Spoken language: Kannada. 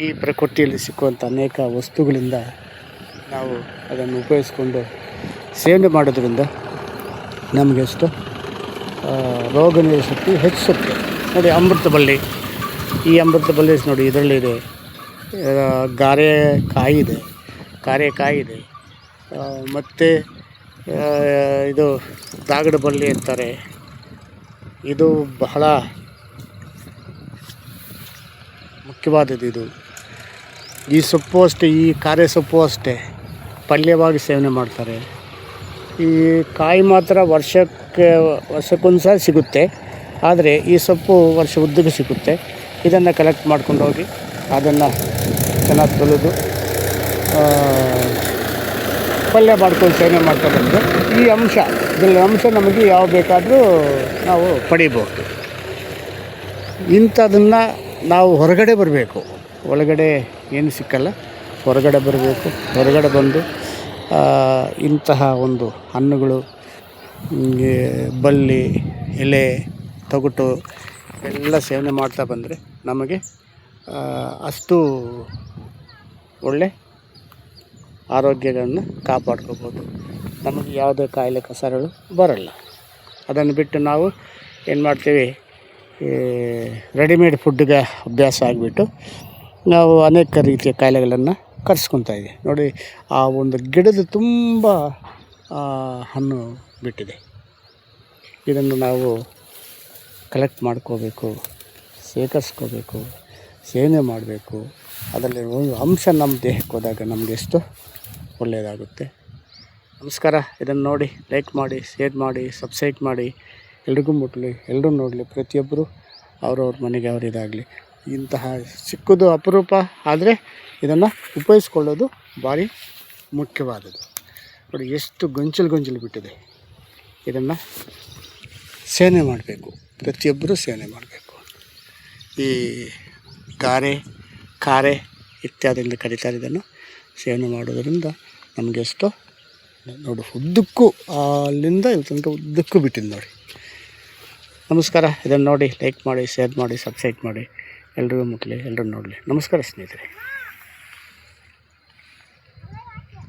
ಈ ಪ್ರಕೃತಿಯಲ್ಲಿ ಸಿಕ್ಕುವಂಥ ಅನೇಕ ವಸ್ತುಗಳಿಂದ ನಾವು ಅದನ್ನು ಉಪಯೋಗಿಸ್ಕೊಂಡು ಸೇವನೆ ಮಾಡೋದ್ರಿಂದ ನಮಗೆಷ್ಟು ರೋಗ ನಿರೋಧಕ ಶಕ್ತಿ ಹೆಚ್ಚುತ್ತೆ. ನೋಡಿ ಅಮೃತ ಬಳ್ಳಿ, ಈ ಅಮೃತ ಬಳ್ಳಿ ನೋಡಿ ಇದರಲ್ಲಿದೆ ಗಾರೆ ಕಾಯಿ ಇದೆ ಮತ್ತು ಇದು ದಾಗಡ ಬಳ್ಳಿ ಅಂತಾರೆ. ಇದು ಬಹಳ ಮುಖ್ಯವಾದದ್ದು. ಈ ಸೊಪ್ಪು ಅಷ್ಟೇ, ಈ ಕಾರೆ ಸೊಪ್ಪು ಅಷ್ಟೇ ಪಲ್ಯವಾಗಿ ಸೇವನೆ ಮಾಡ್ತಾರೆ. ಈ ಕಾಯಿ ಮಾತ್ರ ವರ್ಷಕ್ಕೊಂದು ಸಾರಿ ಸಿಗುತ್ತೆ, ಆದರೆ ಈ ಸೊಪ್ಪು ವರ್ಷ ಉದ್ದಕ್ಕೂ ಸಿಗುತ್ತೆ. ಇದನ್ನು ಕಲೆಕ್ಟ್ ಮಾಡ್ಕೊಂಡು ಹೋಗಿ ಅದನ್ನು ಚೆನ್ನಾಗಿ ತೊಳೆದು ಪಲ್ಯ ಮಾಡ್ಕೊಂಡು ಸೇವನೆ ಮಾಡ್ತಾ ಬಂದರೆ ಇದರ ಅಂಶ ನಮಗೆ ಯಾವ ಬೇಕಾದರೂ ನಾವು ಪಡಿಬೋದು. ಇಂಥದನ್ನು ನಾವು ಹೊರಗಡೆ ಬರಬೇಕು, ಒಳಗಡೆ ಏನು ಸಿಕ್ಕಲ್ಲ, ಹೊರಗಡೆ ಬರಬೇಕು. ಹೊರಗಡೆ ಬಂದು ಇಂತಹ ಒಂದು ಹಣ್ಣುಗಳು, ಬಳ್ಳಿ, ಎಲೆ, ತೊಗಟು ಎಲ್ಲ ಸೇವನೆ ಮಾಡ್ತಾ ಬಂದರೆ ನಮಗೆ ಅಷ್ಟು ಒಳ್ಳೆ ಆರೋಗ್ಯಗಳನ್ನು ಕಾಪಾಡ್ಕೋಬೋದು. ನಮಗೆ ಯಾವುದೇ ಕಾಯಿಲೆ ಕಸಾರಗಳು ಬರಲ್ಲ. ಅದನ್ನು ಬಿಟ್ಟು ನಾವು ಏನು ಮಾಡ್ತೀವಿ, ರೆಡಿಮೇಡ್ ಫುಡ್ಗೆ ಅಭ್ಯಾಸ ಆಗಿಬಿಟ್ಟು ನಾವು ಅನೇಕ ರೀತಿಯ ಕಾಯಿಲೆಗಳನ್ನು ಕರೆಸ್ಕೊತಾ ಇದ್ದೀವಿ. ನೋಡಿ, ಆ ಒಂದು ಗಿಡದ ತುಂಬ ಹಣ್ಣು ಬಿಟ್ಟಿದೆ. ಇದನ್ನು ನಾವು ಕಲೆಕ್ಟ್ ಮಾಡ್ಕೋಬೇಕು, ಶೇಖರಿಸ್ಕೋಬೇಕು, ಸೇವನೆ ಮಾಡಬೇಕು. ಅದರಲ್ಲಿ ಒಂದು ಅಂಶ ನಮ್ಮ ದೇಹಕ್ಕೆ ಹೋದಾಗ ನಮಗೆ ಎಷ್ಟು ಒಳ್ಳೆಯದಾಗುತ್ತೆ. ನಮಸ್ಕಾರ. ಇದನ್ನು ನೋಡಿ ಲೈಕ್ ಮಾಡಿ, ಶೇರ್ ಮಾಡಿ, ಸಬ್ಸ್ಕ್ರೈಬ್ ಮಾಡಿ, ಎಲ್ರಿಗೂ ಮುಟ್ಟಲಿ, ಎಲ್ಲರೂ ನೋಡಲಿ. ಪ್ರತಿಯೊಬ್ಬರು ಅವ್ರವ್ರ ಮನೆಗೆ ಇದಾಗಲಿ. ಇಂತಹ ಸಿಕ್ಕೋದು ಅಪರೂಪ, ಆದರೆ ಇದನ್ನು ಉಪಯೋಗಿಸ್ಕೊಳ್ಳೋದು ಭಾರಿ ಮುಖ್ಯವಾದದ್ದು. ನೋಡಿ ಎಷ್ಟು ಗೊಂಚಲು ಬಿಟ್ಟಿದೆ. ಇದನ್ನು ಸೇವನೆ ಮಾಡಬೇಕು, ಪ್ರತಿಯೊಬ್ಬರೂ ಸೇವನೆ ಮಾಡಬೇಕು. ಈ ಕಾರೆ ಇತ್ಯಾದಿಯಿಂದ ಕರೀತಾರೆ. ಇದನ್ನು ಸೇವನೆ ಮಾಡೋದರಿಂದ ನಮಗೆ ಎಷ್ಟೋ ನೋಡಿ ಉದ್ದಕ್ಕೂ ಅಲ್ಲಿಂದ ಇಲ್ಲಿ ತನಕ ಉದ್ದಕ್ಕೂ ಬಿಟ್ಟಿದೆ ನೋಡಿ. ನಮಸ್ಕಾರ. ಇದನ್ನು ನೋಡಿ ಲೈಕ್ ಮಾಡಿ, ಶೇರ್ ಮಾಡಿ, ಸಬ್ಸ್ಕ್ರೈಬ್ ಮಾಡಿ, ಎಲ್ರಿಗೂ ಮುಟ್ಟಲಿ, ಎಲ್ಲರೂ ನೋಡಲಿ. ನಮಸ್ಕಾರ ಸ್ನೇಹಿತರೆ.